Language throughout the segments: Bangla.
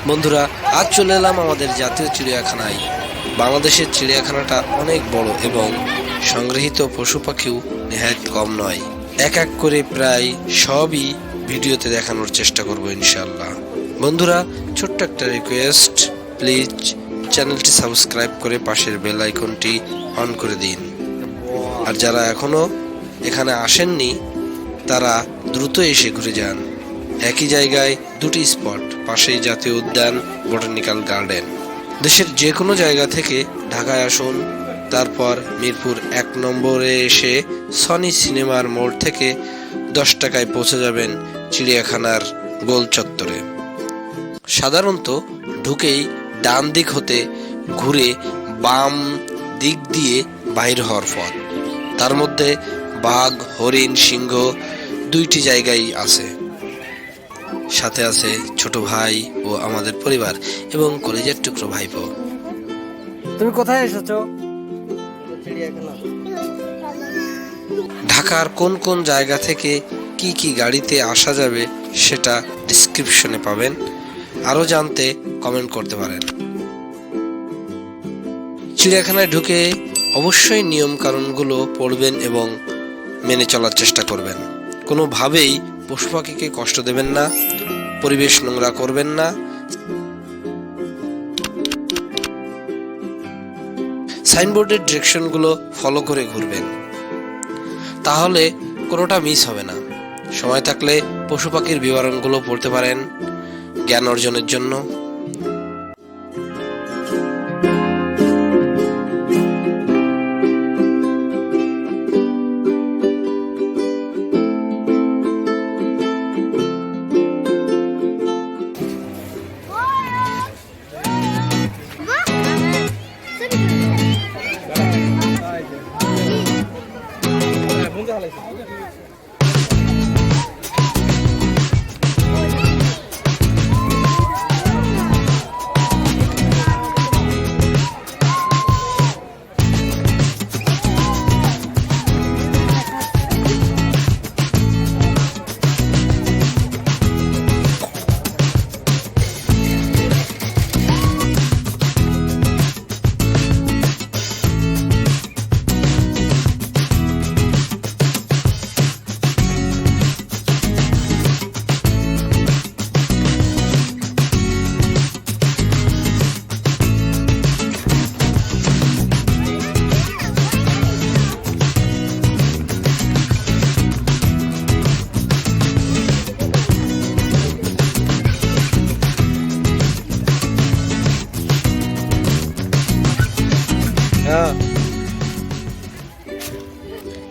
বন্ধুরা, আজ চলে এলাম আমাদের জাতীয় চিড়িয়াখানায়। বাংলাদেশের চিড়িয়াখানাটা অনেক বড় এবং সংগৃহীত পশু পাখিও নেহাত কম নয়। এক এক করে প্রায় সবই ভিডিওতে দেখানোর চেষ্টা করব ইনশাআল্লাহ। বন্ধুরা, ছোট্ট একটা রিকোয়েস্ট, প্লিজ চ্যানেলটি সাবস্ক্রাইব করে পাশের বেল আইকনটি অন করে দিন। আর যারা এখনো এখানে আসেননি তারা দ্রুত এসে ঘুরে যান। একই জায়গায় দুটি স্পট, পাশেই জাতীয় উদ্যান, বোটানিক্যাল গার্ডেন। দেশের যে কোনো জায়গা থেকে ঢাকায় আসুন, তারপর মিরপুর 1 নম্বরে এসে সনি সিনেমার মোড় থেকে 10 টাকায় পৌঁছে যাবেন চিড়িয়াখানার গোল চত্বরে। সাধারণত ঢুকেই ডান দিক হতে ঘুরে বাম দিক দিয়ে বাইর হওয়ার পথ। তার মধ্যে বাঘ, হরিণ, সিংহ দুইটি জায়গায় আছে। সাথে আছে ছোট ভাই ও আমাদের পরিবার এবং কলেজের টুকরো ভাইপো। তুমি কোথায় এসেছো? ঢাকার কোন কোন জায়গা থেকে কি কি গাড়িতে আসা যাবে সেটা ডেসক্রিপশনে পাবেন। আরো জানতে কমেন্ট করতে পারেন। চিড়িয়াখানায় ঢুকে অবশ্যই নিয়ম কানুনগুলো পড়বেন এবং মেনে চলার চেষ্টা করবেন। কোনোভাবেই পশু পাখিকে কষ্ট দেবেন না, পরিবেশ নোংরা করবেন না। সাইনবোর্ডের ডিরেকশনগুলো ফলো করে ঘুরবেন, তাহলে কোনোটা মিস হবে না। সময় থাকলে পশু পাখির বিবরণগুলো পড়তে পারেন জ্ঞান অর্জনের জন্য।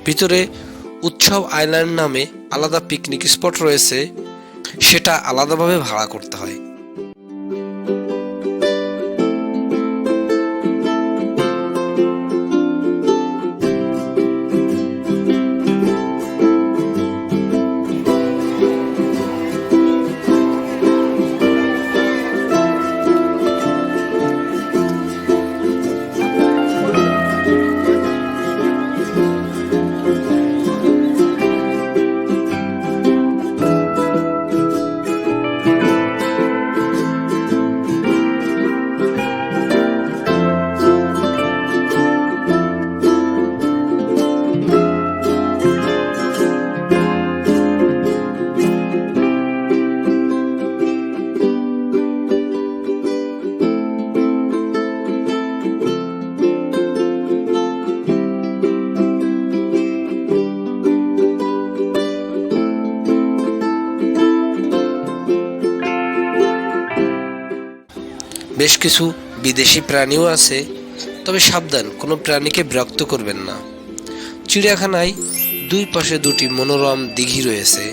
ভিতরে উৎসব আইল্যান্ড নামে আলাদা পিকনিক স্পট রয়েছে, সেটা আলাদাভাবে ভাড়া করতে হয়। বেশ কিছু বিদেশি প্রাণীও আছে, তবে সাবধান, কোনো প্রাণীকে বিরক্ত করবেন না। চিড়িয়াখানায় দুই পাশে দুটি মনোরম দিঘি রয়েছে।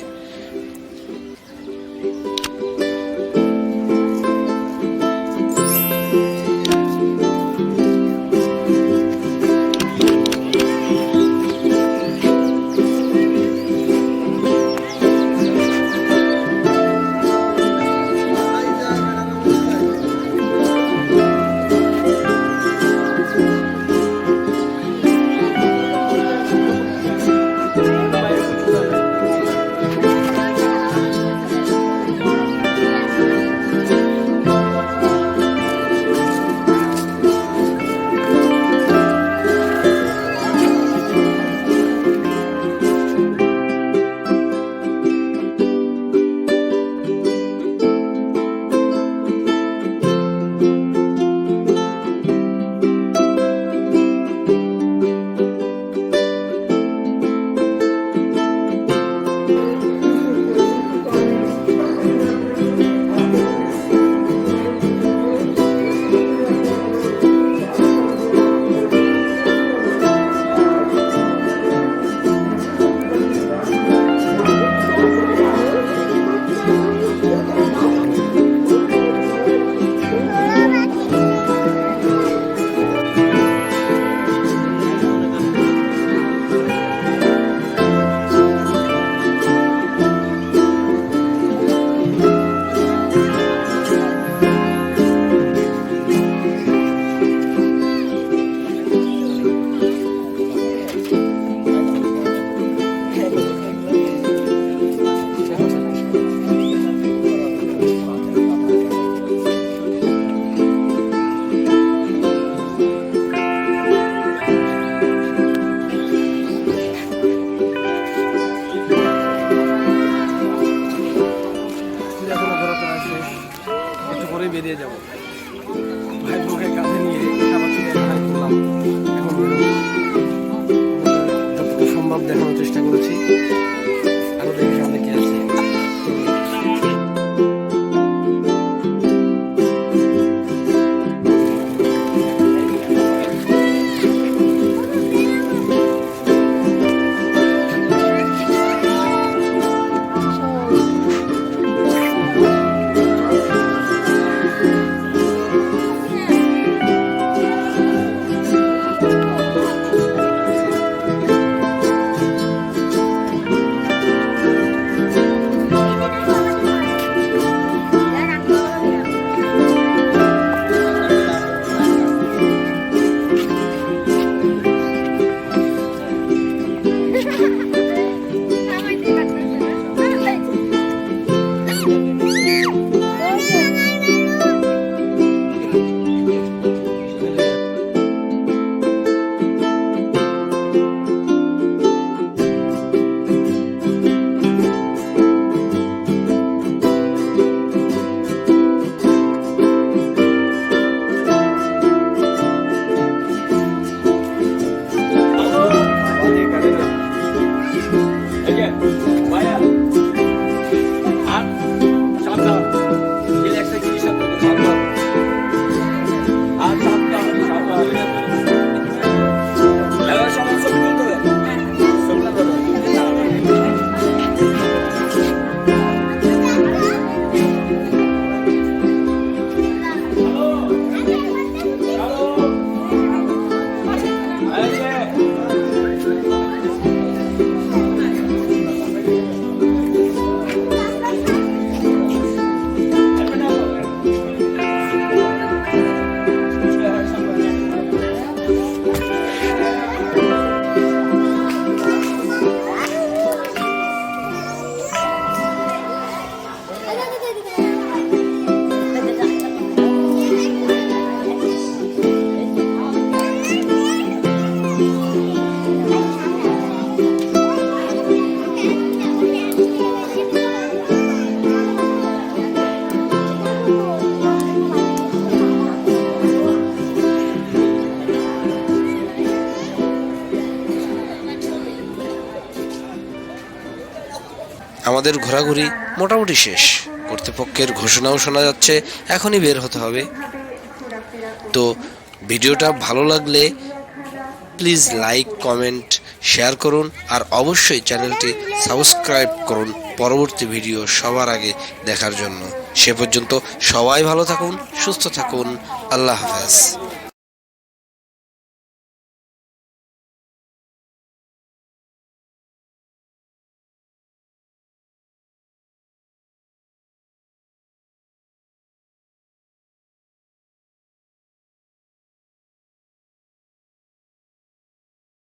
করে বেরিয়ে যাব। ভাই বোকে কাঁধে নিয়ে আবার থেকে হাই করলাম। এখন বেরোবো। যতটুকু সম্ভব দেখানোর চেষ্টা করেছি। আরো দেখি সামনে কি আছে। আমাদের ঘোরাঘুরি মোটামুটি শেষ। কর্তৃপক্ষের ঘোষণাও শোনা যাচ্ছে এখনই বের হতে হবে। তো ভিডিওটা ভালো লাগলে প্লিজ লাইক, কমেন্ট, শেয়ার করুন আর অবশ্যই চ্যানেলটি সাবস্ক্রাইব করুন পরবর্তী ভিডিও সবার আগে দেখার জন্য। সে পর্যন্ত সবাই ভালো থাকুন, সুস্থ থাকুন। আল্লাহ হাফেজ।